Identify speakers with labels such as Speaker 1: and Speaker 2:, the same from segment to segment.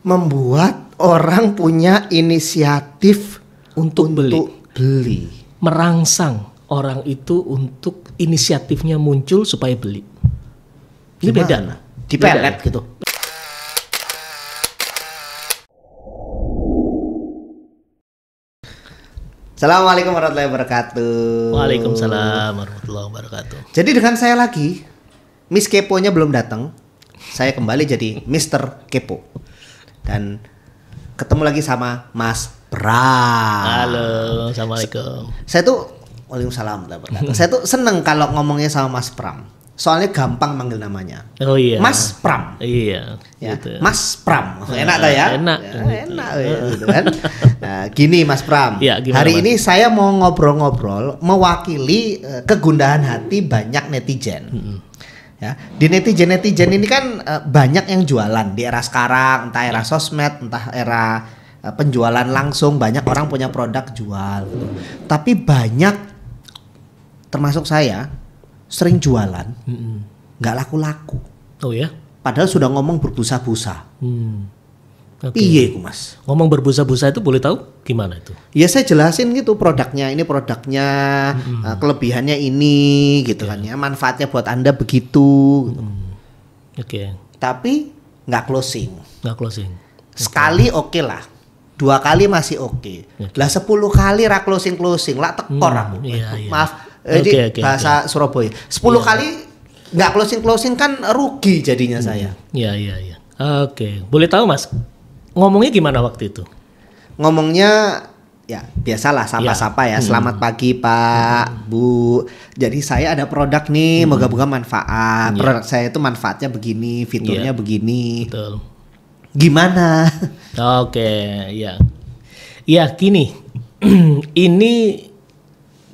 Speaker 1: Membuat orang punya inisiatif
Speaker 2: untuk beli. Merangsang orang itu untuk inisiatifnya muncul supaya beli. Ini
Speaker 1: Gimana?
Speaker 2: beda.
Speaker 1: Dipelet gitu. Assalamualaikum warahmatullahi wabarakatuh.
Speaker 2: Waalaikumsalam warahmatullahi wabarakatuh.
Speaker 1: Jadi dengan saya lagi, Miss Keponya belum datang. Saya kembali jadi Mr. Kepo. Dan ketemu lagi sama Mas Pram.
Speaker 2: Halo, assalamualaikum.
Speaker 1: Saya tuh waalaikumsalam warahmatullahi wabarakatuh. Saya tuh seneng kalau ngomongnya sama Mas Pram. Soalnya gampang manggil namanya.
Speaker 2: Oh iya.
Speaker 1: Mas Pram.
Speaker 2: Iya.
Speaker 1: Ya,
Speaker 2: Gitu.
Speaker 1: Mas Pram. Enak tak ya?
Speaker 2: Enak.
Speaker 1: Ya, enak ya, gitu kan. Nah, gini Mas Pram.
Speaker 2: Ya, gimana,
Speaker 1: hari
Speaker 2: Mas?
Speaker 1: ini saya mau ngobrol-ngobrol mewakili kegundahan hati banyak netizen. Ya, di netizen ini kan banyak yang jualan di era sekarang, entah era sosmed, entah era penjualan langsung, banyak orang punya produk jual gitu. Tapi banyak termasuk saya sering jualan nggak laku-laku.
Speaker 2: Oh ya.
Speaker 1: Padahal sudah ngomong berbusa-busa.
Speaker 2: Oke.
Speaker 1: Piye ku Mas?
Speaker 2: Ngomong berbusa-busa itu boleh tahu gimana itu?
Speaker 1: Ya saya jelasin gitu produknya, ini produknya, kelebihannya ini gitu kan ya, manfaatnya buat Anda begitu.
Speaker 2: Oke.
Speaker 1: Tapi nggak closing.
Speaker 2: Nggak closing.
Speaker 1: Sekali oke lah, 2 kali masih oke. Lah 10 kali ra closing lah tekor aku.
Speaker 2: Iya, iya.
Speaker 1: Maaf,
Speaker 2: Oke,
Speaker 1: bahasa Surabaya. 10 kali nggak closing kan rugi jadinya saya.
Speaker 2: Iya, iya, iya. Oke, boleh tahu Mas? Ngomongnya gimana waktu itu?
Speaker 1: Ngomongnya ya biasalah sapa-sapa ya. Selamat pagi Pak, Bu. Jadi saya ada produk nih, moga-moga manfaat. Produk saya itu manfaatnya begini, fiturnya begini.
Speaker 2: Betul.
Speaker 1: Gimana?
Speaker 2: Oke, ya. Ya, gini. Ini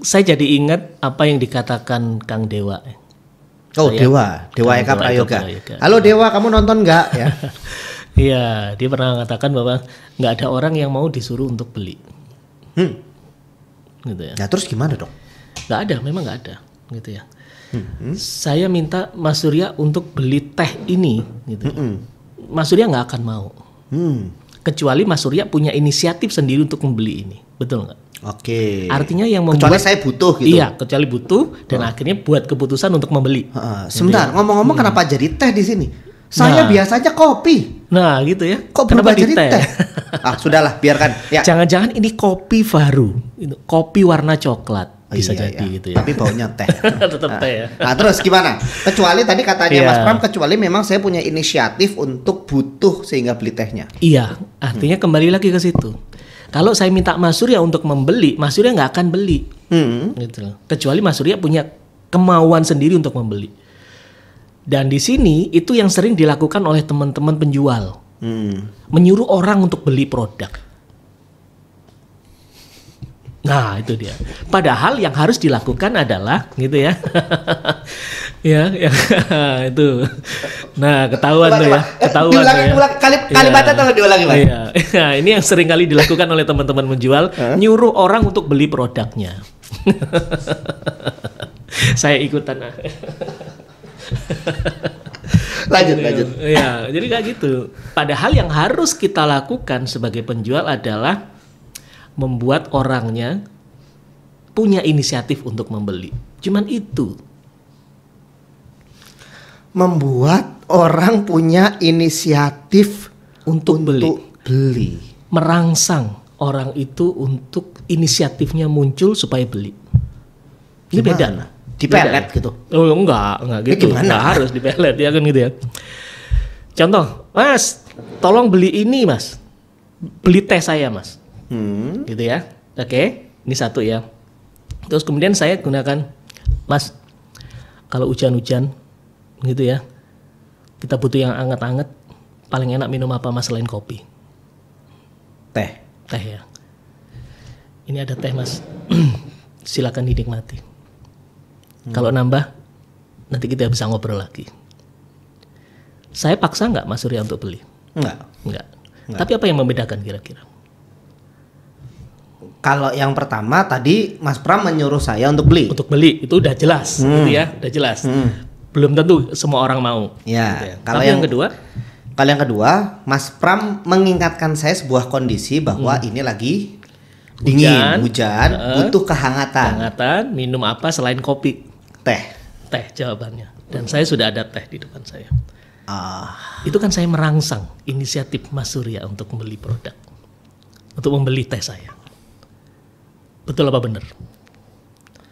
Speaker 2: saya jadi ingat apa yang dikatakan Kang Dewa.
Speaker 1: Oh,
Speaker 2: Saya-
Speaker 1: Dewa Eka
Speaker 2: Dewa
Speaker 1: Prayoga.
Speaker 2: Prayoga.
Speaker 1: Halo Dewa, kamu nonton nggak ya?
Speaker 2: Iya, dia pernah mengatakan bahwa nggak ada orang yang mau disuruh untuk beli. Gitu ya.
Speaker 1: Ya terus gimana dong?
Speaker 2: Nggak ada, memang nggak ada, gitu ya. Saya minta Mas Surya untuk beli teh ini, gitu. Mas Surya nggak akan mau, kecuali Mas Surya punya inisiatif sendiri untuk membeli ini, betul nggak?
Speaker 1: Oke.
Speaker 2: Artinya yang
Speaker 1: kecuali
Speaker 2: membuat
Speaker 1: saya butuh gitu.
Speaker 2: Iya, kecuali butuh dan akhirnya buat keputusan untuk membeli.
Speaker 1: Sebentar, ngomong-ngomong kenapa jadi teh di sini? Saya
Speaker 2: Nah.
Speaker 1: biasanya kopi.
Speaker 2: Nah, gitu ya.
Speaker 1: Kok
Speaker 2: Kenapa
Speaker 1: berubah jadi teh? Sudahlah, biarkan. Ya.
Speaker 2: Jangan-jangan ini kopi baru, kopi warna coklat,
Speaker 1: Oh,
Speaker 2: bisa
Speaker 1: iya,
Speaker 2: jadi
Speaker 1: iya.
Speaker 2: gitu ya.
Speaker 1: Tapi baunya teh.
Speaker 2: Tetap teh ya.
Speaker 1: Nah, terus gimana? Kecuali tadi katanya
Speaker 2: Iya.
Speaker 1: Mas Pram, kecuali memang saya punya inisiatif untuk butuh sehingga beli tehnya.
Speaker 2: Iya, artinya kembali lagi ke situ. Kalau saya minta Mas Surya untuk membeli, Mas Surya nggak akan beli, gitu loh. Kecuali Mas Surya punya kemauan sendiri untuk membeli. Dan di sini itu yang sering dilakukan oleh teman-teman penjual, menyuruh orang untuk beli produk. Nah itu dia. Padahal yang harus dilakukan adalah, gitu ya, ya itu. Nah ketahuan tuh ya, ketahuan.
Speaker 1: Diulangi,
Speaker 2: tuh ya.
Speaker 1: kalimatnya tolong diulangi Mas.
Speaker 2: Iya. Nah, ini yang sering kali dilakukan oleh teman-teman menjual, nyuruh orang untuk beli produknya. Saya ikutan.
Speaker 1: Lanjut.
Speaker 2: Ya, jadi kayak gitu. Padahal yang harus kita lakukan sebagai penjual adalah membuat orangnya punya inisiatif untuk membeli. Cuman itu.
Speaker 1: Membuat orang punya inisiatif
Speaker 2: Untuk beli. Merangsang orang itu untuk inisiatifnya muncul supaya beli. Ini beda.
Speaker 1: Gimana? Dipelet
Speaker 2: Beda.
Speaker 1: gitu.
Speaker 2: Oh enggak gitu.
Speaker 1: Gimana?
Speaker 2: Enggak harus dipelet ya kan gitu ya. Contoh, Mas, tolong beli ini Mas. Beli teh saya Mas. Gitu ya. Oke, ini satu ya. Terus kemudian saya gunakan, Mas, kalau hujan-hujan gitu ya, kita butuh yang anget-anget, paling enak minum apa Mas selain kopi?
Speaker 1: Teh.
Speaker 2: Teh ya. Ini ada teh Mas. Silakan dinikmati. Kalau nambah, nanti kita bisa ngobrol lagi. Saya paksa nggak Mas Surya untuk beli? Enggak. Tapi apa yang membedakan kira-kira?
Speaker 1: Kalau yang pertama tadi Mas Pram menyuruh saya untuk beli.
Speaker 2: Untuk beli itu udah jelas, gitu ya, udah jelas. Belum tentu semua orang mau.
Speaker 1: Ya,
Speaker 2: Gitu ya.
Speaker 1: kalau
Speaker 2: Tapi yang kedua,
Speaker 1: Kalau yang kedua, Mas Pram mengingatkan saya sebuah kondisi bahwa ini lagi dingin, hujan, butuh kehangatan.
Speaker 2: Kehangatan, minum apa selain kopi?
Speaker 1: Teh.
Speaker 2: Teh jawabannya. Dan saya sudah ada teh di depan saya. Itu kan saya merangsang inisiatif Mas Surya untuk membeli produk. Untuk membeli teh saya. Betul apa benar?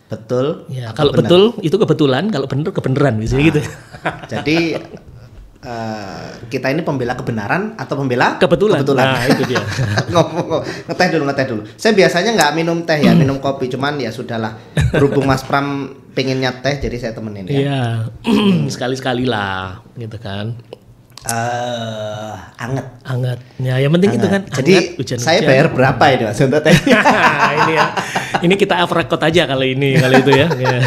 Speaker 1: Betul.
Speaker 2: Ya, kalau benar? Betul itu kebetulan, kalau benar kebenaran biasanya gitu.
Speaker 1: Jadi kita ini pembela kebenaran atau pembela
Speaker 2: kebetulan. Nah, itu dia.
Speaker 1: ngeteh dulu. Saya biasanya nggak minum teh ya, minum kopi. Cuman ya sudahlah. Berhubung Mas Pram pengennya teh, jadi saya temenin ya.
Speaker 2: Iya, sekali-sekali lah, gitu kan. Anget. Ya, yang penting itu kan.
Speaker 1: Jadi
Speaker 2: hujan-hujan.
Speaker 1: Saya bayar berapa ini Mas untuk teh?
Speaker 2: Ini ya. Ini kita off record aja kalau itu ya. Ya.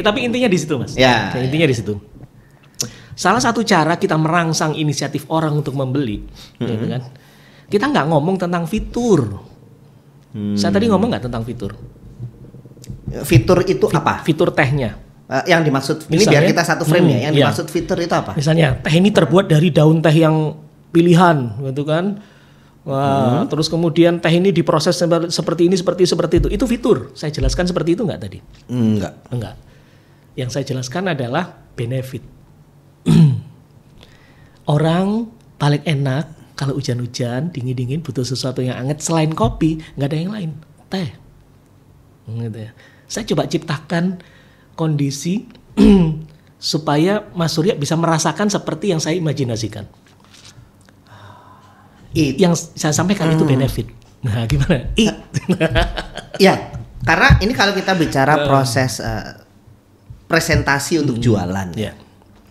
Speaker 2: Tapi intinya di situ Mas.
Speaker 1: Ya.
Speaker 2: Intinya di situ. Salah satu cara kita merangsang inisiatif orang untuk membeli, gitu kan? Kita nggak ngomong tentang fitur. Saya tadi ngomong nggak tentang fitur.
Speaker 1: Fitur itu apa?
Speaker 2: Fitur tehnya.
Speaker 1: Yang dimaksud ini misalnya, biar kita satu frame ya. Yang dimaksud fitur itu apa?
Speaker 2: Misalnya teh ini terbuat dari daun teh yang pilihan, gitu kan? Wah, terus kemudian teh ini diproses seperti ini, seperti itu. Itu fitur. Saya jelaskan seperti itu nggak tadi? Enggak. Yang saya jelaskan adalah benefit. Orang paling enak kalau hujan-hujan, dingin-dingin butuh sesuatu yang hangat selain kopi, nggak ada yang lain, teh. Gitu ya. Saya coba ciptakan kondisi supaya Mas Surya bisa merasakan seperti yang saya imajinasikan. Yang saya sampaikan itu benefit. Nah, gimana?
Speaker 1: Ya, karena ini kalau kita bicara proses presentasi untuk jualan.
Speaker 2: Ya.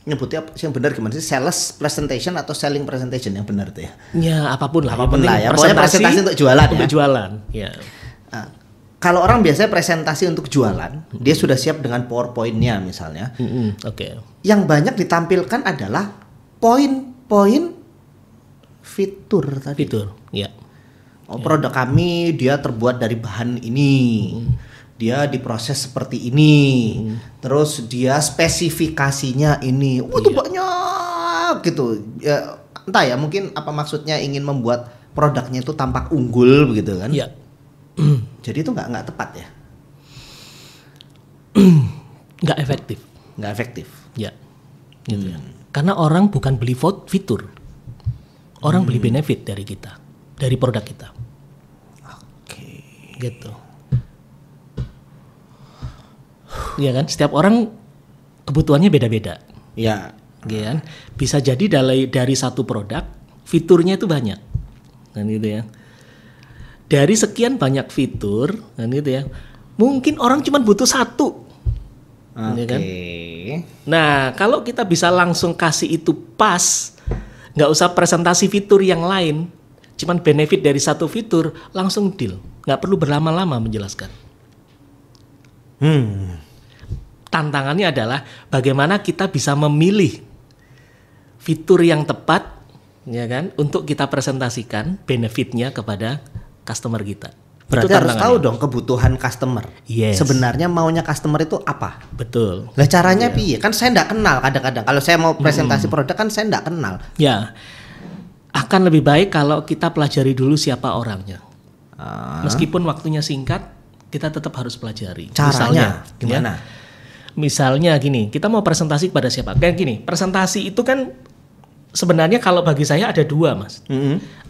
Speaker 1: Nyebutnya yang benar gimana sih? Sales presentation atau selling presentation yang benar tuh ya?
Speaker 2: Ya, apapun lah ya.
Speaker 1: Pokoknya presentasi untuk jualan ya.
Speaker 2: Untuk jualan, ya.
Speaker 1: Kalau orang biasanya presentasi untuk jualan, dia sudah siap dengan PowerPoint-nya misalnya.
Speaker 2: Oke.
Speaker 1: Yang banyak ditampilkan adalah poin-poin fitur tadi.
Speaker 2: Fitur, ya.
Speaker 1: Produk kami dia terbuat dari bahan ini. Dia diproses seperti ini. Terus dia spesifikasinya ini. Itu banyak gitu. Ya, entah ya, mungkin apa maksudnya ingin membuat produknya itu tampak unggul begitu kan?
Speaker 2: Iya.
Speaker 1: Jadi itu nggak tepat ya?
Speaker 2: Nggak efektif.
Speaker 1: Nggak efektif.
Speaker 2: Ya. Gitu ya. Karena orang bukan beli fitur. Orang beli benefit dari kita, dari produk kita.
Speaker 1: Oke.
Speaker 2: Gitu. Iya kan? Setiap orang kebutuhannya beda-beda.
Speaker 1: Ya.
Speaker 2: Gitu kan? Bisa jadi dari satu produk fiturnya itu banyak. Kan gitu ya. Dari sekian banyak fitur, kan gitu ya. Mungkin orang cuma butuh satu.
Speaker 1: Oke.
Speaker 2: Kan? Nah, kalau kita bisa langsung kasih itu pas, nggak usah presentasi fitur yang lain, cuman benefit dari satu fitur, langsung deal. Nggak perlu berlama-lama menjelaskan. Tantangannya adalah bagaimana kita bisa memilih fitur yang tepat, ya kan, untuk kita presentasikan benefitnya kepada customer kita.
Speaker 1: Berarti harus tahu dong kebutuhan customer.
Speaker 2: Yes.
Speaker 1: Sebenarnya maunya customer itu apa?
Speaker 2: Betul.
Speaker 1: Lah caranya piye? Kan saya enggak kenal kadang-kadang. Kalau saya mau presentasi produk kan saya enggak kenal.
Speaker 2: Ya. Akan lebih baik kalau kita pelajari dulu siapa orangnya. Meskipun waktunya singkat, kita tetap harus pelajari.
Speaker 1: Caranya
Speaker 2: misalnya,
Speaker 1: gimana?
Speaker 2: Ya, misalnya gini, kita mau presentasi kepada siapa? Kayak gini, presentasi itu kan sebenarnya kalau bagi saya ada dua, Mas.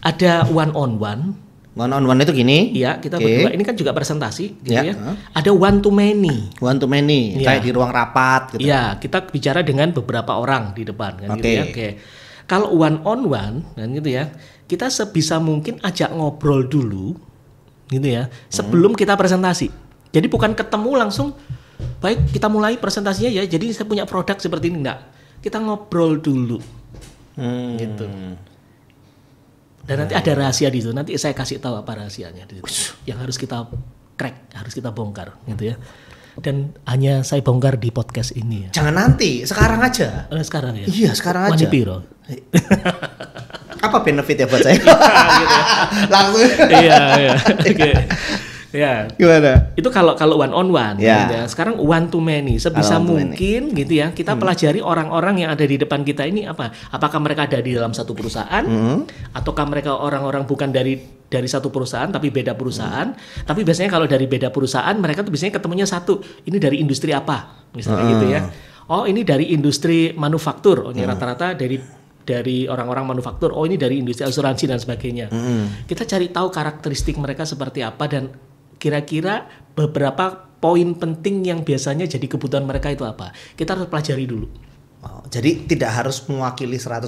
Speaker 2: Ada one on one.
Speaker 1: One on one itu gini?
Speaker 2: Iya, kita berdua. Ini kan juga presentasi, gitu ya. Ada one to many.
Speaker 1: One to many, kayak di ruang rapat gitu.
Speaker 2: Iya, kita bicara dengan beberapa orang di depan, kan gitu ya. Oke. Kalau one on one, kan gitu ya, kita sebisa mungkin ajak ngobrol dulu, gitu ya, sebelum kita presentasi. Jadi bukan ketemu langsung, baik kita mulai presentasinya ya. Jadi saya punya produk seperti ini, enggak. Kita ngobrol dulu, gitu. Dan nanti ada rahasia di situ. Nanti saya kasih tahu apa rahasianya di situ. Yang harus kita crack, harus kita bongkar, gitu ya. Dan hanya saya bongkar di podcast ini. Ya.
Speaker 1: Jangan nanti, sekarang aja.
Speaker 2: Sekarang ya.
Speaker 1: Iya, sekarang aja.
Speaker 2: Wanipiro.
Speaker 1: Apa benefit ya buat saya?
Speaker 2: Gitu ya.
Speaker 1: Langsung.
Speaker 2: Iya. Oke. Ya.
Speaker 1: Gimana?
Speaker 2: Itu kalau one on one.
Speaker 1: Ya.
Speaker 2: Gitu ya. Sekarang one to many. Sebisa
Speaker 1: Kalau one to
Speaker 2: mungkin gitu ya. Kita pelajari orang-orang yang ada di depan kita ini apa? Apakah mereka ada di dalam satu perusahaan, ataukah mereka orang-orang bukan dari satu perusahaan tapi beda perusahaan. Tapi biasanya kalau dari beda perusahaan mereka tuh biasanya ketemunya satu. Ini dari industri apa? Misalnya gitu ya. Oh, ini dari industri manufaktur. Oh, ini rata-rata dari orang-orang manufaktur. Oh, ini dari industri asuransi dan sebagainya. Kita cari tahu karakteristik mereka seperti apa dan kira-kira beberapa poin penting yang biasanya jadi kebutuhan mereka itu apa. Kita harus pelajari dulu.
Speaker 1: Oh, jadi tidak harus mewakili 100%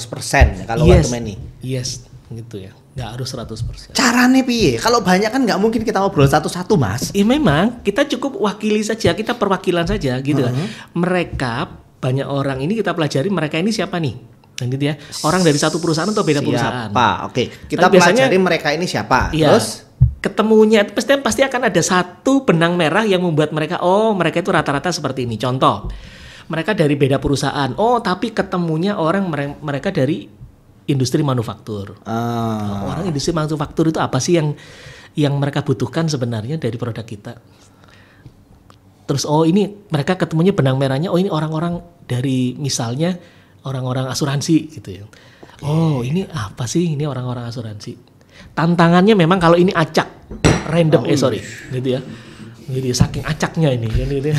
Speaker 1: ya kalau one to many.
Speaker 2: Yes, gitu ya. Nggak harus 100%.
Speaker 1: Caranya piye? Kalau banyak kan nggak mungkin kita ngobrol satu-satu, Mas.
Speaker 2: Memang kita cukup wakili saja, kita perwakilan saja gitu. Mereka banyak orang ini kita pelajari mereka ini siapa nih? Dan gitu ya. Orang dari satu perusahaan atau beda perusahaan.
Speaker 1: Siapa? Oke. Kita
Speaker 2: biasanya,
Speaker 1: pelajari mereka ini siapa.
Speaker 2: Iya,
Speaker 1: Terus
Speaker 2: ketemunya pasti akan ada satu benang merah yang membuat mereka mereka itu rata-rata seperti ini. Contoh, mereka dari beda perusahaan. Oh, tapi ketemunya orang mereka dari industri manufaktur. Orang industri manufaktur itu apa sih yang mereka butuhkan sebenarnya dari produk kita? Terus ini mereka ketemunya benang merahnya. Oh, ini orang-orang dari misalnya orang-orang asuransi gitu ya. Oh, ini apa sih? Ini orang-orang asuransi. Tantangannya memang kalau ini acak random gitu ya. Gitu ya, saking acaknya ini gitu ya.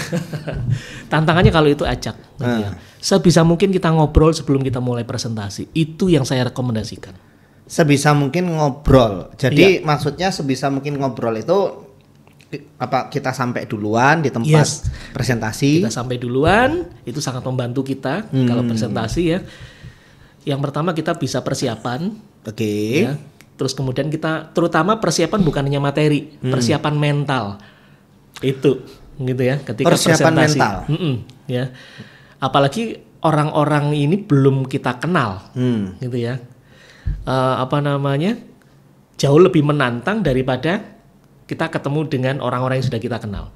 Speaker 2: Tantangannya kalau itu acak gitu ya. Sebisa mungkin kita ngobrol sebelum kita mulai presentasi. Itu yang saya rekomendasikan.
Speaker 1: Sebisa mungkin ngobrol. Jadi maksudnya sebisa mungkin ngobrol itu apa, kita sampai duluan di tempat presentasi. Kita
Speaker 2: sampai duluan, itu sangat membantu kita kalau presentasi ya. Yang pertama kita bisa persiapan.
Speaker 1: Oke.
Speaker 2: Ya. Terus kemudian kita terutama persiapan bukan hanya materi, persiapan mental. Itu gitu ya, ketika
Speaker 1: persiapan
Speaker 2: presentasi.
Speaker 1: mental.
Speaker 2: Ya. Apalagi orang-orang ini belum kita kenal. Gitu ya. Jauh lebih menantang daripada kita ketemu dengan orang-orang yang sudah kita kenal.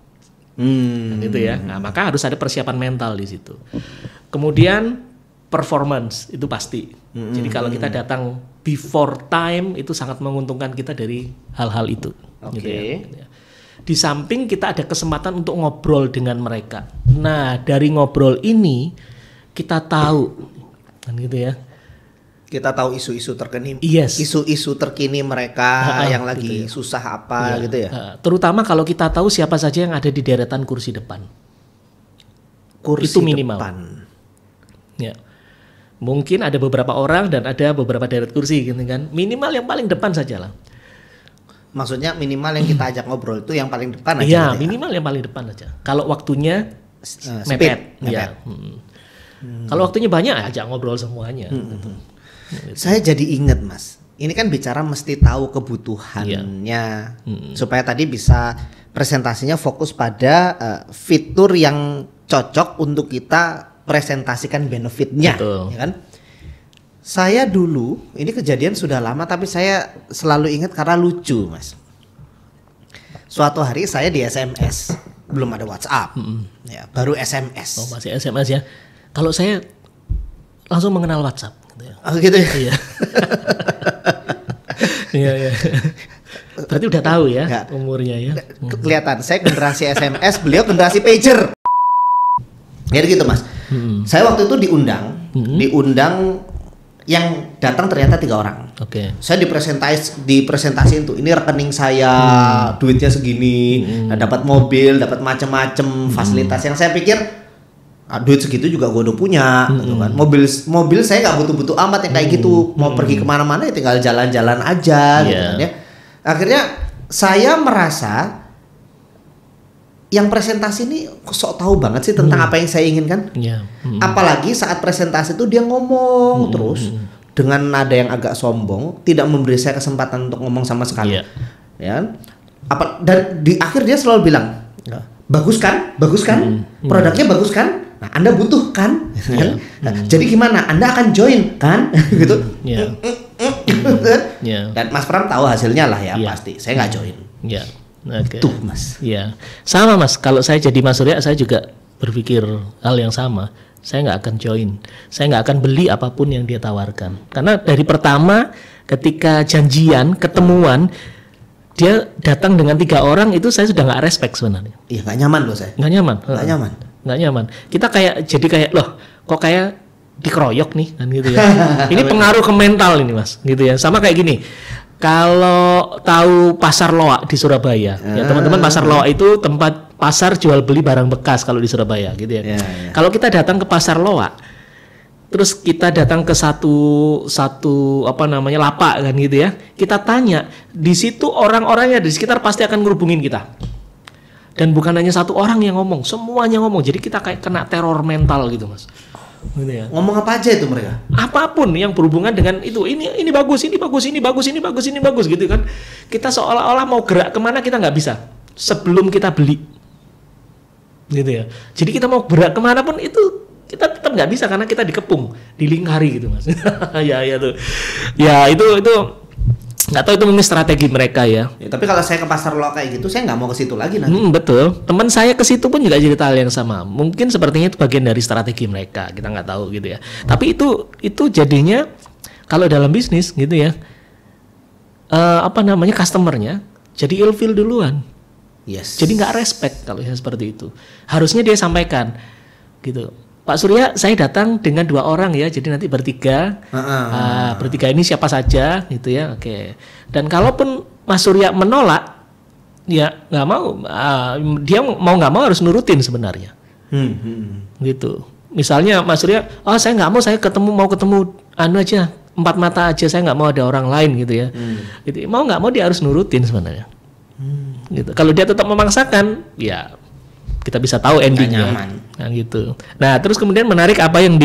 Speaker 2: Gitu ya. Nah, maka harus ada persiapan mental di situ. Kemudian performance itu pasti. Jadi kalau kita datang before time itu sangat menguntungkan kita dari hal-hal itu. Gitu ya. Di samping kita ada kesempatan untuk ngobrol dengan mereka. Nah, dari ngobrol ini kita tahu kan gitu ya.
Speaker 1: Kita tahu isu-isu terkini, isu-isu terkini mereka yang lagi gitu ya. Susah apa gitu ya.
Speaker 2: Terutama kalau kita tahu siapa saja yang ada di deretan kursi depan.
Speaker 1: Kursi
Speaker 2: itu minimal.
Speaker 1: Depan.
Speaker 2: Ya. Mungkin ada beberapa orang dan ada beberapa deret kursi gitu kan. Minimal yang paling depan sajalah.
Speaker 1: Maksudnya minimal yang kita ajak ngobrol itu yang paling depan aja.
Speaker 2: Iya, minimal yang paling depan aja. Kalau waktunya mepet. Ya. Kalau waktunya banyak ajak ngobrol semuanya. Gitu.
Speaker 1: Saya jadi ingat, Mas. Ini kan bicara mesti tahu kebutuhannya supaya tadi bisa presentasinya fokus pada fitur yang cocok untuk kita presentasikan benefitnya, ya kan? Saya dulu, ini kejadian sudah lama tapi saya selalu ingat karena lucu, Mas. Suatu hari saya di SMS, belum ada WhatsApp, ya, baru SMS.
Speaker 2: Oh, masih SMS ya? Kalau saya langsung mengenal WhatsApp. Gitu ya.
Speaker 1: Oh gitu ya?
Speaker 2: Iya. Iya. Berarti udah tahu ya umurnya ya.
Speaker 1: Kelihatan, saya generasi SMS, beliau generasi pager. Jadi gitu, Mas. Saya waktu itu diundang yang datang ternyata 3 orang.
Speaker 2: Oke.
Speaker 1: Saya dipresentasiin tuh, ini rekening saya, duitnya segini, dapat mobil, dapat macam-macam fasilitas yang saya pikir duit segitu juga gue udah punya, gitu kan. Mobil saya nggak butuh-butuh amat yang kayak gitu. Mau pergi kemana-mana ya tinggal jalan-jalan aja, gitu kan ya. Akhirnya saya merasa yang presentasi ini sok tahu banget sih tentang apa yang saya inginkan. Apalagi saat presentasi itu dia ngomong terus dengan nada yang agak sombong, tidak memberi saya kesempatan untuk ngomong sama sekali. Ya. Dan di akhir dia selalu bilang, bagus kan? Produknya bagus kan? Nah, Anda butuh kan? Jadi gimana? Anda akan join kan? Gitu. Dan Mas Pram tahu hasilnya lah ya pasti. Saya nggak join.
Speaker 2: Okay.
Speaker 1: Tuh, Mas.
Speaker 2: Ya, sama Mas. Kalau saya jadi Mas Surya, saya juga berpikir hal yang sama. Saya nggak akan join. Saya nggak akan beli apapun yang dia tawarkan. Karena dari pertama, ketika janjian, ketemuan, dia datang dengan 3 orang itu saya sudah nggak respect sebenarnya.
Speaker 1: Iya, nggak nyaman loh saya.
Speaker 2: Nggak nyaman.
Speaker 1: Nggak nyaman.
Speaker 2: Nggak nyaman. Kita jadi kayak loh, kok kayak dikeroyok nih kan gitu ya. Ini pengaruh ke mental ini Mas, gitu ya. Sama kayak gini. Kalau tahu Pasar Loak di Surabaya, ya teman-teman, Pasar Loak itu tempat pasar jual beli barang bekas kalau di Surabaya gitu ya. Kalau kita datang ke Pasar Loak, terus kita datang ke satu lapak kan gitu ya, kita tanya di situ orang-orangnya di sekitar pasti akan ngerubungin kita, dan bukan hanya satu orang yang ngomong, semuanya ngomong, jadi kita kayak kena teror mental gitu Mas, gitu ya.
Speaker 1: Ngomong apa aja itu mereka?
Speaker 2: Apapun yang berhubungan dengan itu, ini bagus, ini bagus, ini bagus, ini bagus, ini bagus gitu kan, kita seolah-olah mau gerak kemana kita nggak bisa sebelum kita beli, gitu ya. Jadi kita mau gerak kemana pun itu kita tetap nggak bisa karena kita dikepung, dilingkari gitu Mas. ya tuh. Ya itu nggak tahu itu mungkin strategi mereka ya.
Speaker 1: Tapi kalau saya ke Pasar Loak kayak gitu, saya nggak mau ke situ lagi nanti.
Speaker 2: Betul. Teman saya ke situ pun juga cerita hal yang sama. Mungkin sepertinya itu bagian dari strategi mereka. Kita nggak tahu gitu ya. Tapi itu jadinya kalau dalam bisnis gitu ya, customernya jadi ilfeel duluan.
Speaker 1: Yes.
Speaker 2: Jadi nggak respect kalau yang seperti itu. Harusnya dia sampaikan gitu. Pak Surya, saya datang dengan 2 orang ya, jadi nanti bertiga. Bertiga ini siapa saja, gitu ya. Oke. Dan kalaupun Mas Surya menolak, ya nggak mau. Dia mau nggak mau harus nurutin sebenarnya. Gitu. Misalnya Mas Surya, saya nggak mau, saya mau ketemu aja, 4 mata aja, saya nggak mau ada orang lain gitu ya. Gitu. Mau nggak mau dia harus nurutin sebenarnya. Gitu. Kalau dia tetap memaksakan, ya kita bisa tahu endingnya. Nah gitu. Nah terus kemudian menarik apa yang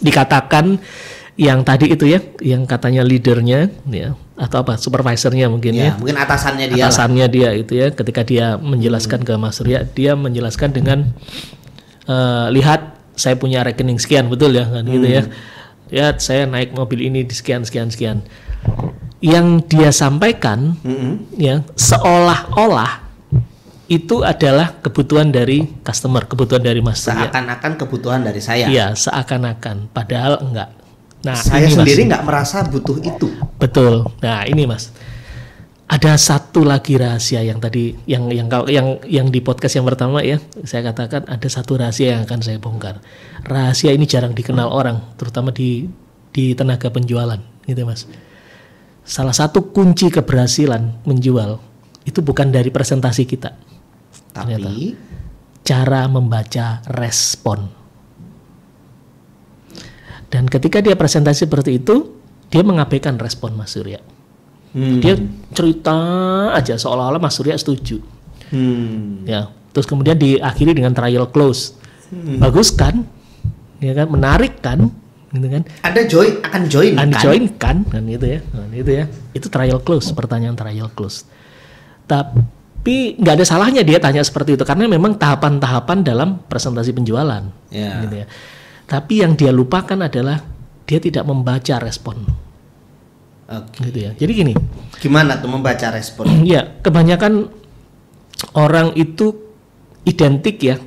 Speaker 2: dikatakan yang tadi itu ya, yang katanya leadernya ya, atau apa supervisornya mungkin ya.
Speaker 1: Mungkin atasannya dia.
Speaker 2: Atasannya dia itu ya, ketika dia menjelaskan ke Mas Surya, dia menjelaskan dengan lihat saya punya rekening sekian, betul ya kan gitu ya. Ya saya naik mobil ini di sekian. Yang dia sampaikan ya seolah-olah itu adalah kebutuhan dari customer, kebutuhan dari Mas Surya.
Speaker 1: Seakan-akan kebutuhan dari saya.
Speaker 2: Iya, seakan-akan. Padahal enggak. Nah,
Speaker 1: saya sendiri nggak merasa butuh itu.
Speaker 2: Betul. Nah, ini Mas. Ada satu lagi rahasia yang tadi, yang di podcast yang pertama ya, saya katakan ada satu rahasia yang akan saya bongkar. Rahasia ini jarang dikenal orang, terutama di tenaga penjualan, gitu Mas. Salah satu kunci keberhasilan menjual itu bukan dari presentasi kita. Tapi cara membaca respon. Dan ketika dia presentasi seperti itu, dia mengabaikan respon Mas Surya. Dia cerita aja seolah-olah Mas Surya setuju. Ya, terus kemudian diakhiri dengan trial close. Bagus kan? Ya kan, menarik kan? Gitu kan? Anda
Speaker 1: akan join
Speaker 2: kan gitu ya. Nah, itu ya. Itu trial close, pertanyaan trial close. Tapi nggak ada salahnya dia tanya seperti itu karena memang tahapan-tahapan dalam presentasi penjualan. Gitu ya. Tapi yang dia lupakan adalah dia tidak membaca respon. Gitu ya. Jadi gini.
Speaker 1: Gimana tuh membaca respon?
Speaker 2: Ya, kebanyakan orang itu identik ya.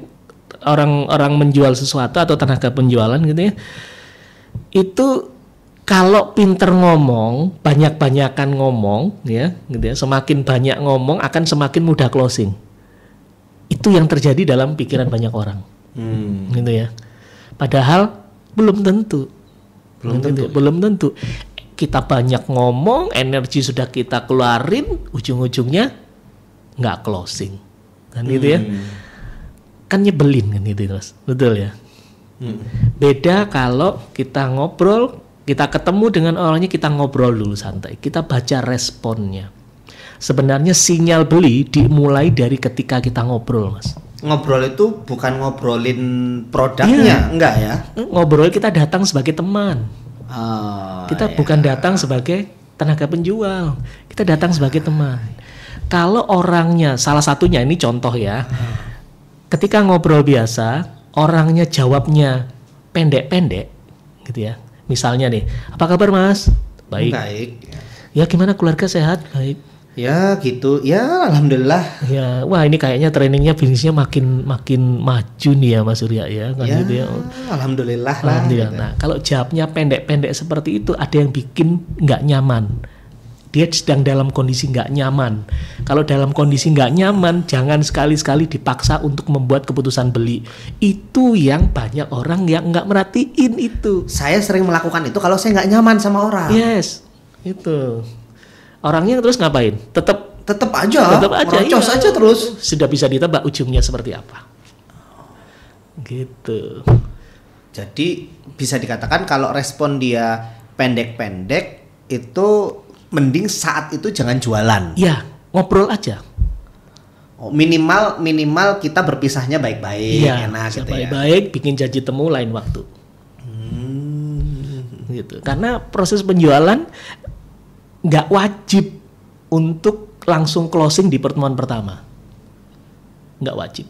Speaker 2: Orang menjual sesuatu atau tenaga penjualan gitu ya. Itu kalau pinter ngomong, banyak-banyakan ngomong, ya, gitu ya. Semakin banyak ngomong akan semakin mudah closing. Itu yang terjadi dalam pikiran banyak orang, gitu ya. Padahal belum tentu. Belum tentu. Kita banyak ngomong, energi sudah kita keluarin, ujung-ujungnya nggak closing, kan gitu ya. Kan nyebelin kan gitu, Mas. Betul ya. Beda kalau kita ngobrol. Kita ketemu dengan orangnya, kita ngobrol dulu santai. Kita baca responnya. Sebenarnya sinyal beli dimulai dari ketika kita ngobrol, Mas.
Speaker 1: Ngobrol itu bukan ngobrolin produknya, enggak ya?
Speaker 2: Ngobrol kita datang sebagai teman. Kita bukan datang sebagai tenaga penjual. Kita datang sebagai teman. Kalau orangnya, salah satunya ini contoh ya. Ketika ngobrol biasa, orangnya jawabnya pendek-pendek, gitu ya. Misalnya nih, apa kabar Mas? Baik. Ya gimana keluarga sehat? Baik.
Speaker 1: Ya gitu, ya alhamdulillah.
Speaker 2: Ya, wah ini kayaknya trainingnya bisnisnya makin maju nih ya Mas Surya ya. Kan
Speaker 1: ya,
Speaker 2: gitu ya.
Speaker 1: Alhamdulillah
Speaker 2: lah.
Speaker 1: Gitu.
Speaker 2: Nah kalau jawabnya pendek-pendek seperti itu ada yang bikin nggak nyaman. dia sedang dalam kondisi nggak nyaman. Kalau dalam kondisi nggak nyaman, jangan sekali-sekali dipaksa untuk membuat keputusan beli. Itu yang banyak orang yang nggak merhatiin itu.
Speaker 1: Saya sering melakukan itu kalau saya nggak nyaman sama orang.
Speaker 2: Yes, itu. Orangnya terus ngapain? Tetap aja,
Speaker 1: merocos aja terus.
Speaker 2: Sudah bisa ditebak ujungnya seperti apa. Gitu.
Speaker 1: Jadi bisa dikatakan kalau respon dia pendek-pendek itu mending saat itu jangan jualan.
Speaker 2: Ya, ngobrol aja.
Speaker 1: Oh, minimal kita berpisahnya baik-baik, enak gitu
Speaker 2: baik-baik, bikin janji temu lain waktu. Gitu. Karena proses penjualan nggak wajib untuk langsung closing di pertemuan pertama. Nggak wajib.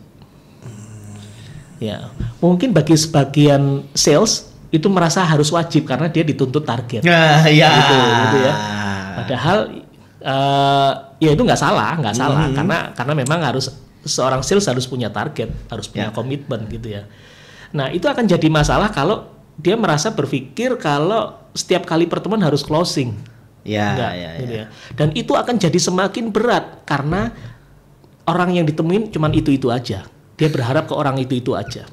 Speaker 2: Ya, mungkin bagi sebagian sales itu merasa harus wajib karena dia dituntut target.
Speaker 1: Gitu
Speaker 2: ya. Padahal ya itu nggak salah karena memang harus seorang sales harus punya target, harus punya komitmen gitu ya. Nah itu akan jadi masalah kalau dia merasa berpikir kalau setiap kali pertemuan harus closing. Gitu ya. Dan itu akan jadi semakin berat karena orang yang ditemuin cuman itu aja. Dia berharap ke orang itu aja.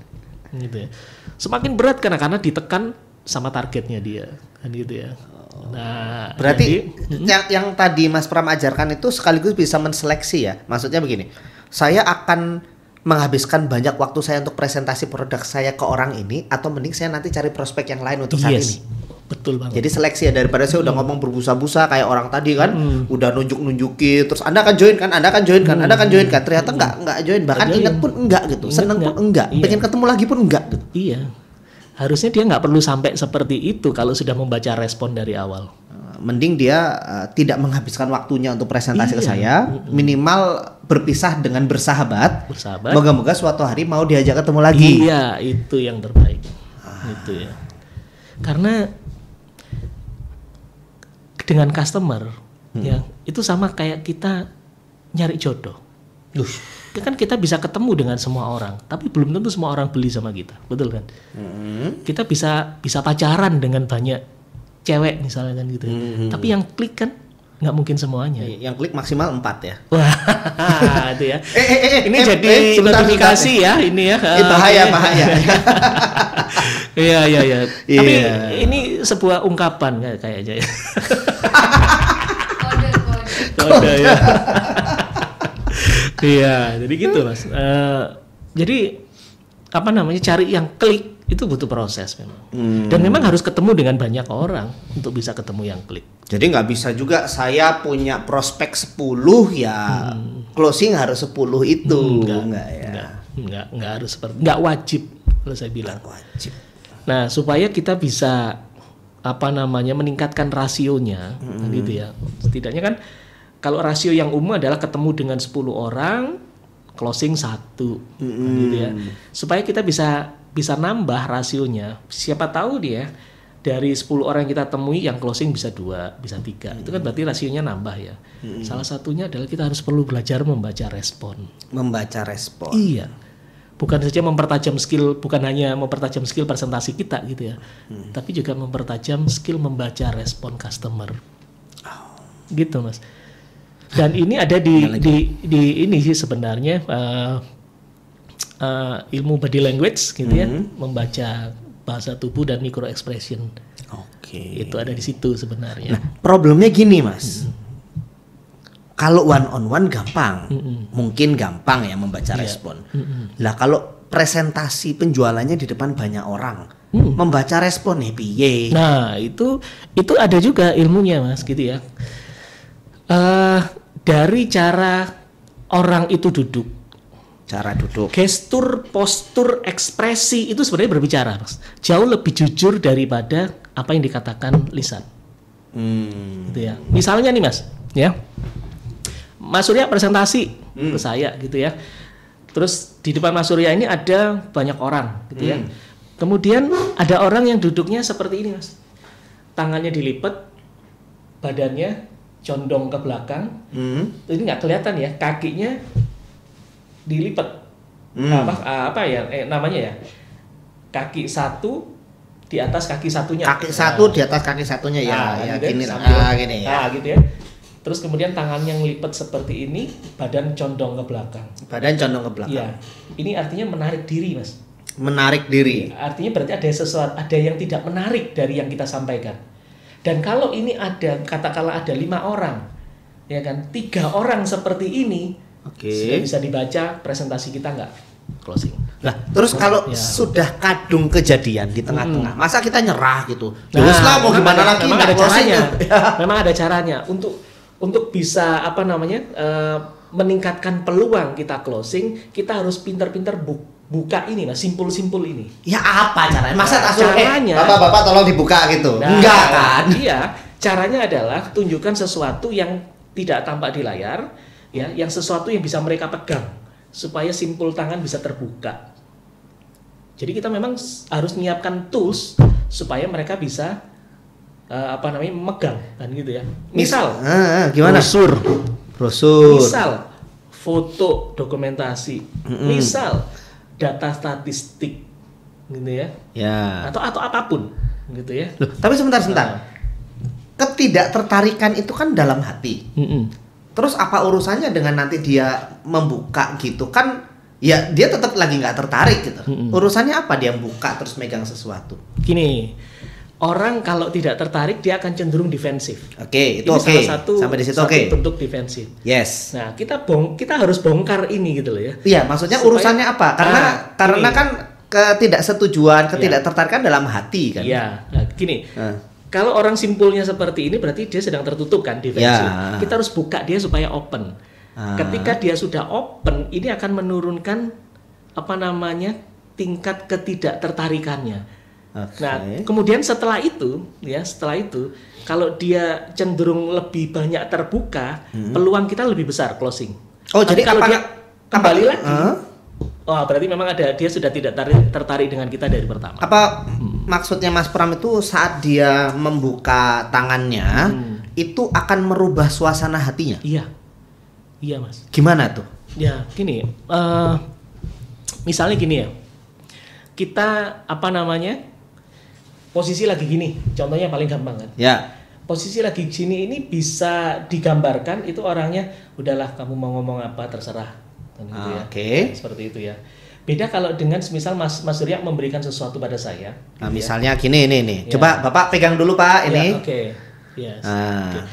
Speaker 2: Gitu ya. Semakin berat karena ditekan sama targetnya dia, kan gitu ya. Nah,
Speaker 1: berarti yang tadi Mas Pram ajarkan itu sekaligus bisa menseleksi ya. Maksudnya begini, saya akan menghabiskan banyak waktu saya untuk presentasi produk saya ke orang ini, atau mending saya nanti cari prospek yang lain untuk saat ini.
Speaker 2: Betul banget.
Speaker 1: Jadi seleksi ya, daripada saya udah ngomong berbusa-busa kayak orang tadi kan, udah nunjukin, terus Anda akan join kan, ternyata nggak join, bahkan ingat pun enggak gitu, seneng pun enggak, pengen ketemu lagi pun enggak gitu.
Speaker 2: Iya. Harusnya dia nggak perlu sampai seperti itu kalau sudah membaca respon dari awal.
Speaker 1: Mending dia tidak menghabiskan waktunya untuk presentasi ke saya, minimal berpisah dengan bersahabat. Moga-moga suatu hari mau diajak ketemu lagi.
Speaker 2: Iya, itu yang terbaik. Itu ya. Karena dengan customer ya, itu sama kayak kita nyari jodoh. Kan kita bisa ketemu dengan semua orang, tapi belum tentu semua orang beli sama kita, betul kan? Kita bisa pacaran dengan banyak cewek misalnya kan gitu, tapi yang klik kan nggak mungkin semuanya.
Speaker 1: Yang klik maksimal 4 ya.
Speaker 2: Wah, itu ya. Ini jadi notifikasi ya, ini ya.
Speaker 1: Bahaya.
Speaker 2: Iya. Tapi ini sebuah ungkapan kayaknya ya. Kode ya. Iya, jadi gitu Mas. Jadi apa namanya, cari yang klik itu butuh proses memang. Dan memang harus ketemu dengan banyak orang untuk bisa ketemu yang klik.
Speaker 1: Jadi nggak bisa juga saya punya prospek 10 ya closing harus 10 itu.
Speaker 2: Enggak harus seperti, enggak wajib kalau saya bilang.
Speaker 1: Wajib.
Speaker 2: Nah, supaya kita bisa apa namanya meningkatkan rasionya gitu ya. Setidaknya kan kalau rasio yang umum adalah ketemu dengan 10 orang, closing 1 gitu ya. Supaya kita bisa nambah rasionya. Siapa tahu dia dari 10 orang yang kita temui yang closing bisa 2, bisa 3. Itu kan berarti rasionya nambah ya. Salah satunya adalah kita harus perlu belajar membaca respon.
Speaker 1: Membaca respon.
Speaker 2: Iya. Bukan saja mempertajam skill, bukan hanya mempertajam skill presentasi kita gitu ya. Tapi juga mempertajam skill membaca respon customer. Gitu Mas. Dan ini ada di ini sih sebenarnya ilmu body language gitu ya, membaca bahasa tubuh dan micro expression. Itu ada di situ sebenarnya.
Speaker 1: Nah, problemnya gini Mas. Kalau one on one gampang, mungkin gampang ya membaca respon. Lah kalau presentasi penjualannya di depan banyak orang, membaca respon nih piye?
Speaker 2: Nah itu ada juga ilmunya Mas gitu ya. Dari cara orang itu duduk,
Speaker 1: cara duduk,
Speaker 2: gestur, postur, ekspresi itu sebenarnya berbicara, Mas. Jauh lebih jujur daripada apa yang dikatakan lisan. Gitu ya. Misalnya nih Mas, ya, Mas Surya presentasi ke saya gitu ya. Terus di depan Mas Surya ini ada banyak orang gitu ya. Kemudian ada orang yang duduknya seperti ini Mas, tangannya dilipat, badannya condong ke belakang, ini nggak kelihatan ya, kakinya dilipat, apa ya namanya ya, kaki satu di atas kaki satunya,
Speaker 1: kaki satu di atas kaki satunya ya,
Speaker 2: gitu
Speaker 1: gini
Speaker 2: ya,
Speaker 1: gini ya,
Speaker 2: gitu ya. Terus kemudian tangannya ngelipet seperti ini, badan condong ke belakang.
Speaker 1: Badan condong ke belakang.
Speaker 2: Iya. Ini artinya menarik diri, Mas.
Speaker 1: Menarik diri.
Speaker 2: Artinya berarti ada sesuatu, ada yang tidak menarik dari yang kita sampaikan. Dan kalau ini ada, katakanlah ada 5 orang, ya kan, 3 orang seperti ini, sudah bisa dibaca presentasi kita nggak closing.
Speaker 1: Nah, terus kalau sudah kadung kejadian di tengah-tengah, masa kita nyerah gitu? Terus lah mau gimana lagi?
Speaker 2: Memang ada caranya. Memang ada caranya untuk bisa meningkatkan peluang kita closing, kita harus pintar-pintar buka ini, Mas, simpul-simpul ini.
Speaker 1: Ya apa caranya? Masa
Speaker 2: caranya?
Speaker 1: Bapak-bapak tolong dibuka gitu. Enggak kan?
Speaker 2: Iya, caranya adalah tunjukkan sesuatu yang tidak tampak di layar, ya, yang sesuatu yang bisa mereka pegang supaya simpul tangan bisa terbuka. Jadi kita memang harus menyiapkan tools supaya mereka bisa memegang kan gitu ya. Misal,
Speaker 1: gimana? Brosur.
Speaker 2: Misal foto dokumentasi. Misal data statistik gitu ya.
Speaker 1: Ya.
Speaker 2: Atau apapun gitu ya.
Speaker 1: Loh, tapi sebentar. Ketidaktertarikan itu kan dalam hati. Terus apa urusannya dengan nanti dia membuka gitu kan? Ya dia tetap lagi nggak tertarik gitu. Urusannya apa dia buka terus megang sesuatu?
Speaker 2: Gini, orang kalau tidak tertarik dia akan cenderung defensif.
Speaker 1: Oke, itu
Speaker 2: oke. Sampai
Speaker 1: di situ oke.
Speaker 2: Bentuk defensif.
Speaker 1: Yes.
Speaker 2: Nah, kita harus bongkar ini gitu loh ya.
Speaker 1: Iya, maksudnya urusannya apa? Karena kan ketidaksetujuan, ketidaktertarikan dalam hati kan.
Speaker 2: Iya. Nah, gini. Kalau orang simpulnya seperti ini berarti dia sedang tertutup kan, defensif. Ya. Kita harus buka dia supaya open. Ketika dia sudah open, ini akan menurunkan tingkat ketidaktertarikannya. Okay. Nah, kemudian setelah itu, kalau dia cenderung lebih banyak terbuka, peluang kita lebih besar closing.
Speaker 1: Oh, jadi
Speaker 2: kalau dia kembali lagi, berarti memang dia sudah tidak tertarik dengan kita dari pertama.
Speaker 1: Apa maksudnya Mas Pram itu saat dia membuka tangannya, itu akan merubah suasana hatinya?
Speaker 2: Iya, Mas.
Speaker 1: Gimana tuh?
Speaker 2: Ya, gini. Misalnya gini ya. Kita posisi lagi gini, contohnya paling gampang kan.
Speaker 1: Ya.
Speaker 2: Posisi lagi gini ini bisa digambarkan itu orangnya, udahlah kamu mau ngomong apa terserah. Gitu ya.
Speaker 1: Oke.
Speaker 2: Seperti itu ya. Beda kalau dengan misal Mas Surya memberikan sesuatu pada saya.
Speaker 1: Nah, gitu misalnya gini nih. Ya. Coba Bapak pegang dulu Pak ini.
Speaker 2: Oke. Yes. Okay.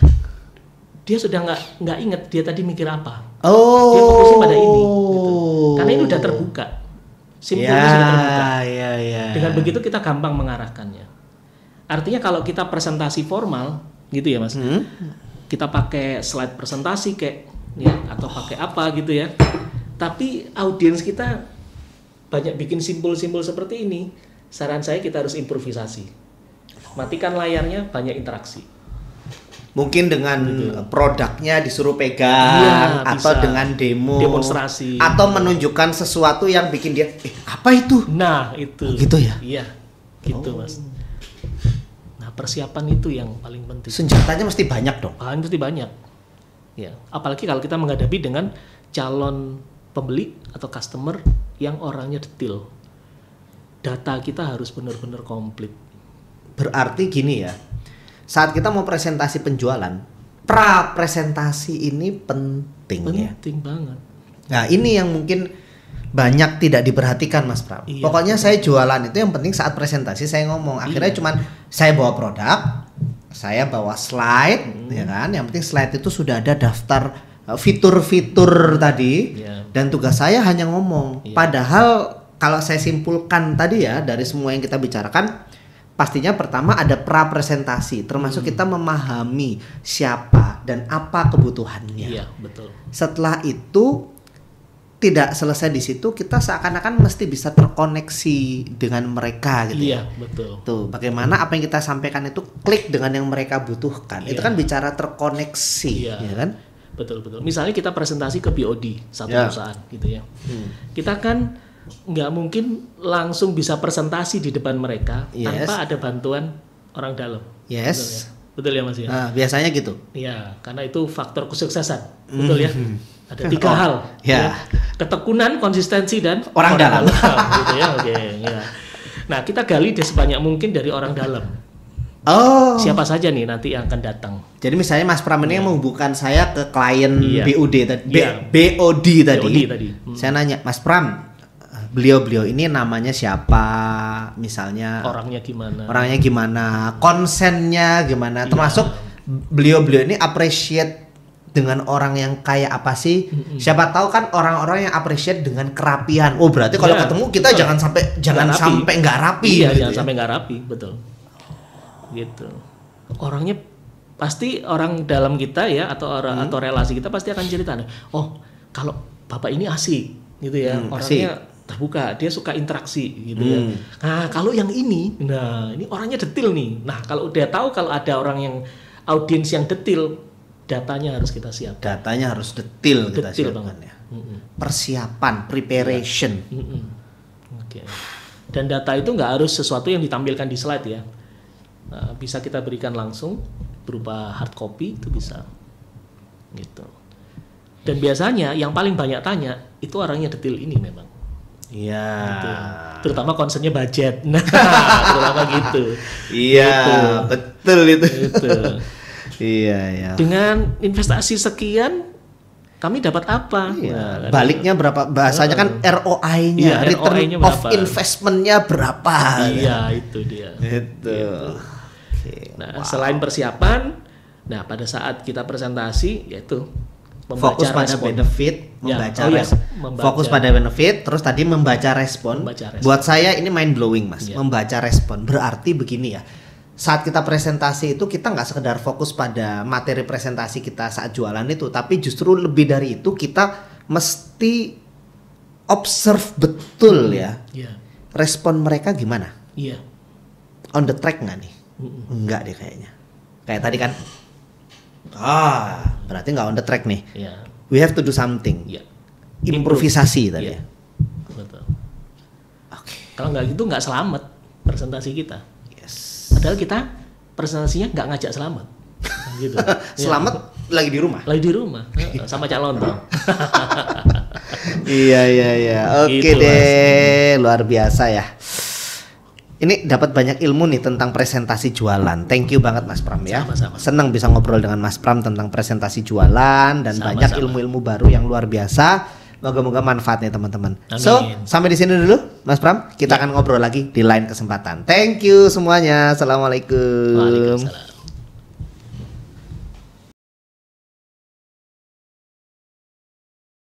Speaker 2: Dia sudah nggak inget dia tadi mikir apa. Dia fokusnya pada ini. Gitu. Karena ini udah terbuka. Simpulnya sudah terbuka.
Speaker 1: Ya.
Speaker 2: Dengan begitu kita gampang mengarahkannya. Artinya kalau kita presentasi formal, gitu ya Mas. Kita pakai slide presentasi atau pakai apa gitu ya. Tapi audiens kita banyak bikin simpul-simpul seperti ini. Saran saya kita harus improvisasi. Matikan layarnya, banyak interaksi.
Speaker 1: Mungkin dengan produknya disuruh pegang, atau dengan
Speaker 2: demonstrasi,
Speaker 1: atau menunjukkan sesuatu yang bikin dia apa itu?
Speaker 2: Nah, itu.
Speaker 1: Gitu ya?
Speaker 2: Iya. Gitu, Mas. Nah, persiapan itu yang paling penting.
Speaker 1: Senjatanya mesti banyak dong.
Speaker 2: Mesti banyak. Ya, apalagi kalau kita menghadapi dengan calon pembeli atau customer yang orangnya detail. Data kita harus benar-benar komplit.
Speaker 1: Berarti gini ya. Saat kita mau presentasi penjualan, pra presentasi ini penting ya.
Speaker 2: Penting banget.
Speaker 1: Nah, ini yang mungkin banyak tidak diperhatikan Mas Pram.
Speaker 2: Iya,
Speaker 1: pokoknya saya jualan itu yang penting saat presentasi saya ngomong. Akhirnya cuman saya bawa produk, saya bawa slide, ya kan? Yang penting slide itu sudah ada daftar fitur-fitur tadi, dan tugas saya hanya ngomong. Padahal kalau saya simpulkan tadi ya dari semua yang kita bicarakan, pastinya pertama ada pra presentasi, termasuk kita memahami siapa dan apa kebutuhannya.
Speaker 2: Iya, betul.
Speaker 1: Setelah itu tidak selesai di situ, kita seakan-akan mesti bisa terkoneksi dengan mereka gitu.
Speaker 2: Iya, betul.
Speaker 1: Tuh, bagaimana apa yang kita sampaikan itu klik dengan yang mereka butuhkan. Itu kan bicara terkoneksi, ya kan?
Speaker 2: Betul. Misalnya kita presentasi ke BOD satu perusahaan gitu ya. Kita kan nggak mungkin langsung bisa presentasi di depan mereka tanpa ada bantuan orang dalam.
Speaker 1: Yes.
Speaker 2: Betul ya Mas ya?
Speaker 1: Biasanya gitu.
Speaker 2: Iya, karena itu faktor kesuksesan. Betul ya? Ada 3 hal.
Speaker 1: Ya.
Speaker 2: Ketekunan, konsistensi, dan
Speaker 1: orang dalam.
Speaker 2: Gitu ya, oke. Ya. Nah, kita gali sebanyak mungkin dari orang dalam.
Speaker 1: Oh.
Speaker 2: Siapa saja nih nanti yang akan datang.
Speaker 1: Jadi misalnya Mas Pram ini yang menghubungkan saya ke klien
Speaker 2: Iya.
Speaker 1: BOD tadi.
Speaker 2: Iya.
Speaker 1: BOD tadi.
Speaker 2: BOD tadi.
Speaker 1: Saya nanya, Mas Pram, beliau-beliau ini namanya siapa? Misalnya
Speaker 2: Orangnya gimana?
Speaker 1: Konsennya gimana? Termasuk beliau-beliau ini appreciate dengan orang yang kayak apa sih? Siapa tahu kan orang-orang yang appreciate dengan kerapian. Oh, berarti kalau
Speaker 2: Iya,
Speaker 1: ketemu kita
Speaker 2: betul.
Speaker 1: jangan
Speaker 2: Nggak rapi.
Speaker 1: sampai nggak rapi.
Speaker 2: Iya,
Speaker 1: gitu
Speaker 2: jangan
Speaker 1: ya.
Speaker 2: sampai nggak rapi, betul. Gitu. Orangnya pasti orang dalam kita ya atau atau relasi kita pasti akan cerita, oh kalau bapak ini asik gitu ya, orangnya terbuka, dia suka interaksi gitu ya. Nah kalau yang ini, nah ini orangnya detil nih. Nah kalau udah tahu kalau ada orang yang audiens yang detil, datanya harus kita siapkan.
Speaker 1: Datanya harus detil kita
Speaker 2: Detil
Speaker 1: siapkan
Speaker 2: banget.
Speaker 1: ya. Persiapan, preparation.
Speaker 2: Oke. Dan data itu nggak harus sesuatu yang ditampilkan di slide ya. Nah, bisa kita berikan langsung berupa hard copy itu bisa. Gitu. Dan biasanya yang paling banyak tanya itu orangnya detil ini memang.
Speaker 1: Iya.
Speaker 2: Gitu. Terutama concernnya budget. Nah, terutama gitu.
Speaker 1: Iya,
Speaker 2: Gitu.
Speaker 1: betul itu.
Speaker 2: Gitu.
Speaker 1: Iya, ya.
Speaker 2: Dengan investasi sekian kami dapat apa?
Speaker 1: Iya.
Speaker 2: Nah,
Speaker 1: Baliknya berapa? Bahasanya kan ROI-nya,
Speaker 2: Iya,
Speaker 1: return
Speaker 2: ROI-nya
Speaker 1: of
Speaker 2: berapa?
Speaker 1: investment-nya berapa?
Speaker 2: Iya, itu dia.
Speaker 1: Itu.
Speaker 2: Nah, selain persiapan, nah pada saat kita presentasi yaitu
Speaker 1: Fokus pada benefit,
Speaker 2: Ya,
Speaker 1: membaca
Speaker 2: membaca.
Speaker 1: fokus pada benefit, terus tadi membaca respon.
Speaker 2: Membaca respon.
Speaker 1: Buat saya ini mind blowing, Mas.
Speaker 2: Ya.
Speaker 1: Membaca respon. Berarti begini ya. Saat kita presentasi itu kita nggak sekedar fokus pada materi presentasi kita saat jualan itu, tapi justru lebih dari itu kita mesti observe betul ya.
Speaker 2: Iya.
Speaker 1: Respon mereka gimana?
Speaker 2: Iya.
Speaker 1: On the track nggak nih? Enggak deh kayaknya. Kayak tadi kan. Berarti nggak on the track nih.
Speaker 2: Iya.
Speaker 1: We have to do something.
Speaker 2: Iya.
Speaker 1: Improvisasi tadi.
Speaker 2: Iya. Betul. Kalau nggak gitu nggak selamat presentasi kita.
Speaker 1: Yes.
Speaker 2: Padahal kita presentasinya nggak ngajak selamat. Gitu.
Speaker 1: Selamat lagi di rumah.
Speaker 2: Lagi di rumah sama Cak Lontong.
Speaker 1: Iya. Oke
Speaker 2: Gitu,
Speaker 1: deh, luar biasa ya. Ini dapat banyak ilmu nih tentang presentasi jualan. Thank you banget Mas Pram ya.
Speaker 2: Sama-sama.
Speaker 1: Senang bisa ngobrol dengan Mas Pram tentang presentasi jualan dan
Speaker 2: Sama-sama.
Speaker 1: banyak ilmu-ilmu baru yang luar biasa. Moga-moga manfaat nih teman-teman.
Speaker 2: Amin.
Speaker 1: So, sampai di sini dulu Mas Pram. Kita akan ngobrol lagi di lain kesempatan. Thank you semuanya. Assalamualaikum.
Speaker 2: Waalaikumsalam.